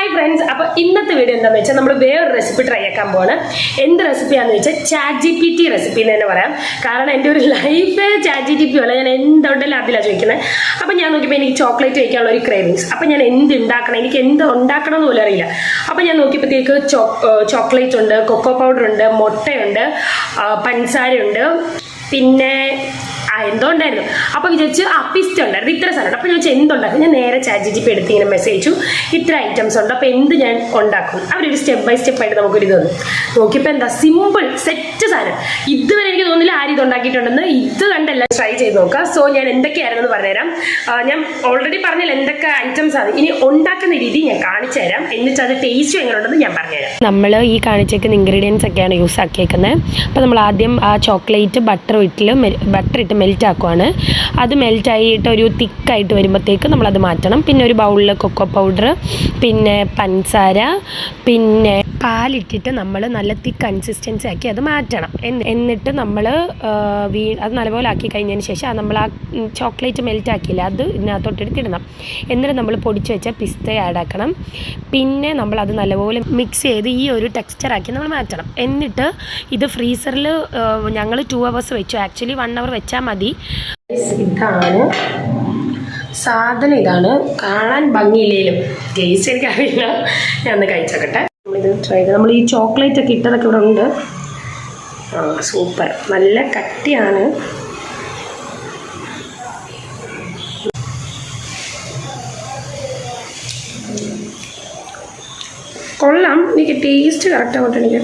Hi friends, അപ്പോൾ ഇന്നത്തെ video എന്താണെന്ന് വെച്ചാൽ നമ്മൾ വേറൊരു റെസിപ്പി ട്രൈ ആക്കാൻ പോവാണ്. എന്ത് റെസിപ്പിയാണെന്ന് വെച്ചാൽ ChatGPT റെസിപ്പി എന്ന് തന്നെ പറയാം. കാരണം എൻ്റെ ഒരു ലൈഫ് ChatGPT അല്ല, ഞാൻ എന്തുണ്ടല്ലോ അതിലാണ് ചോദിക്കുന്നത്. അപ്പോൾ ഞാൻ നോക്കിയപ്പോൾ എനിക്ക് ചോക്ലേറ്റ് കഴിക്കാനുള്ള ഒരു ക്രേവിങ്സ്. അപ്പോൾ ഞാൻ എന്ത് ഉണ്ടാക്കണം, എനിക്ക് എന്ത് ഉണ്ടാക്കണം എന്ന് പോലും അറിയില്ല. അപ്പോൾ ഞാൻ നോക്കിയപ്പോഴത്തേക്ക് ചോക്ലേറ്റ് ഉണ്ട്, കൊക്കോ പൗഡർ ഉണ്ട്, മുട്ടയുണ്ട്, പഞ്ചസാരയുണ്ട്, പിന്നെ എന്തോ ഉണ്ടായിരുന്നു. അപ്പോൾ വിചാരിച്ച് പിസ്ത ഉണ്ടായിരുന്നു, ഇത്ര സാധനം. അപ്പോൾ ഞാൻ എന്തുണ്ടാക്കും, ഞാൻ നേരെ ChatGPT എടുത്ത് ഇങ്ങനെ മെസ്സേജ് അയച്ചു, ഇത്ര ഐറ്റംസ് ഉണ്ട്, അപ്പോൾ എന്ത് ഞാൻ ഉണ്ടാക്കും. അവരൊരു സ്റ്റെപ്പ് ബൈ സ്റ്റെപ്പ് ആയിട്ട് നമുക്കൊരു ഇത് തന്നു. നോക്കിയപ്പോൾ എന്താ സിമ്പിൾ സെറ്റ് സാധനം. ഇതുവരെ എനിക്ക് തോന്നുന്നില്ല ആരും ഇത് ഉണ്ടാക്കിയിട്ടുണ്ടെന്ന്. ഇത് കണ്ടെല്ലാം ട്രൈ ചെയ്ത് നോക്കാം. സോ ഞാൻ എന്തൊക്കെയായിരുന്നെന്ന് പറഞ്ഞുതരാം. ഞാൻ ഓൾറെഡി പറഞ്ഞില്ല എന്തൊക്കെ ഐറ്റംസ് ആണ്. ഇനി ഉണ്ടാക്കുന്ന രീതി ഞാൻ കാണിച്ചു തരാം, എന്നിട്ട് അത് ടേസ്റ്റ് എങ്ങനെ ഉണ്ടെന്ന് ഞാൻ പറഞ്ഞുതരാം. നമ്മൾ ഈ കാണിച്ചേക്കുന്ന ഇൻഗ്രീഡിയൻസ് ഒക്കെയാണ് യൂസ് ആക്കിയേക്കുന്നത്. അപ്പോൾ നമ്മൾ ആദ്യം ആ ചോക്ലേറ്റ് ബട്ടർ ഇട്ട് മെൽറ്റ് ആക്കുവാണ്. അത് മെൽറ്റായിട്ട് ഒരു തിക്കായിട്ട് വരുമ്പോഴത്തേക്ക് നമ്മളത് മാറ്റണം. പിന്നെ ഒരു ബൗളിൽ കൊക്കോ പൗഡർ, പിന്നെ പഞ്ചസാര, പിന്നെ പാലിട്ടിട്ട് നമ്മൾ നല്ല തിക്ക് കൺസിസ്റ്റൻസി ആക്കി അത് മാറ്റണം. എന്നിട്ട് നമ്മൾ അത് നല്ലപോലെ ആക്കി കഴിഞ്ഞതിന് ശേഷം നമ്മൾ ആ ചോക്ലേറ്റ് മെൽറ്റ് ആക്കിയില്ല, അത് ഇതിനകത്തോട്ടെടുത്തിടണം. എന്നിട്ട് നമ്മൾ പൊടിച്ച് വെച്ച പിസ്ത ആഡ് ആക്കണം. പിന്നെ നമ്മളത് നല്ലപോലെ മിക്സ് ചെയ്ത് ഈ ഒരു ടെക്സ്ചറാക്കി നമ്മൾ മാറ്റണം. എന്നിട്ട് ഇത് ഫ്രീസറിൽ ഞങ്ങൾ 2 hours വെച്ചു. ആക്ച്വലി 1 hour വെച്ചാൽ മതി. ഇതാണ് സാധനം, ഇതാണ് കാണാൻ ഭംഗിയില്ലേലും ടേസ്റ്റ് എനിക്കറിയില്ല. ഞാൻ ഒന്ന് കഴിച്ചോക്കട്ടെ. നമ്മളിത് ട്രൈ ചെയ്ത് നമ്മൾ ഈ ചോക്ലേറ്റ് ഒക്കെ ഇട്ടതൊക്കെ ഇവിടെ ഉണ്ട്. സൂപ്പർ, നല്ല കട്ടിയാണ്. കൊള്ളാം, എനിക്ക് ടേസ്റ്റ് കറക്റ്റ് ആവട്ടെ. എനിക്ക്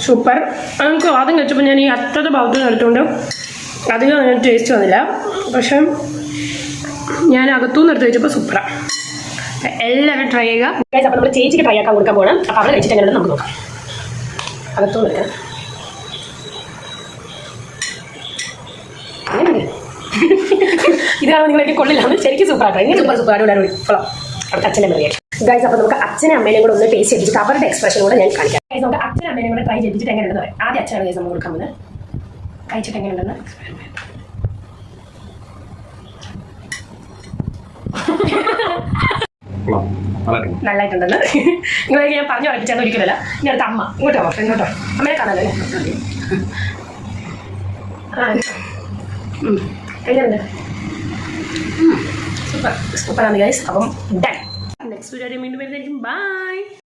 സൂപ്പർ. നമുക്ക് ആദ്യം കഴിച്ചപ്പോൾ ഞാൻ ഈ അറ്റത്തെ ഭാഗത്ത് എടുത്തുകൊണ്ട് അധികം അങ്ങനെ ടേസ്റ്റ് വന്നില്ല. പക്ഷെ ഞാൻ അകത്തുനിന്ന് എടുത്ത് കഴിച്ചപ്പോൾ സൂപ്പറാണ്. എല്ലാവരും ട്രൈ ചെയ്യുക. അപ്പോൾ നമ്മൾ ചേച്ചിക്ക് ട്രൈ ആക്കാൻ കൊടുക്കാൻ പോകണം. അപ്പോൾ അവിടെ കഴിച്ചിട്ട് എങ്ങനെയാണ് നമുക്ക് നോക്കാം. അകത്തുനിന്ന് എടുക്കാം. ഇതാണ് നിങ്ങളെനിക്ക് കൊള്ളില്ലാന്ന് ശരിക്കും സൂപ്പറാക്കാം. ഇങ്ങനെ സൂപ്പർ അടിപൊളി കൊള്ളാം. അവിടുത്തെ അച്ഛനെ പറയാം ഗൈസ്. അപ്പോൾ നമുക്ക് അച്ഛനെ അമ്മേനെയും കൂടെ ഒന്ന് ടേസ്റ്റ് ചെയ്തിട്ട് അവരുടെ എക്സ്പ്രഷൻ കൂടെ ഞാൻ കാണിക്കാം. ഗൈസ്, നമുക്ക് അച്ഛനെ അമ്മേനെയും കൂടെ ട്രൈ ചെയ്തിട്ട് എങ്ങനെയുണ്ടെന്ന് പറയാം. ആദ്യം അച്ഛനാണ് ഗൈസ് നമ്മൾ കൊടുക്കാൻ പോകുന്നത്. കഴിച്ചിട്ട് എങ്ങനെയുണ്ടെന്ന് നല്ലതായിട്ടുണ്ടെന്ന് നിങ്ങളെ ഞാൻ പറഞ്ഞു പഠിപ്പിച്ചാൽ ഒരിക്കലല്ല. ഇനി അടുത്ത അമ്മ ഇങ്ങോട്ടോ, ഇങ്ങോട്ടോ അമ്മയെ കാണാനല്ലേ. എങ്ങനെയുണ്ട്? സൂപ്പർ സൂപ്പറാണ് ഗൈസ്. അപ്പം ഡൺ. നെക്സ്റ്റ് വീഡിയോ വീണ്ടും വരുന്നതായിരിക്കും. ബൈ.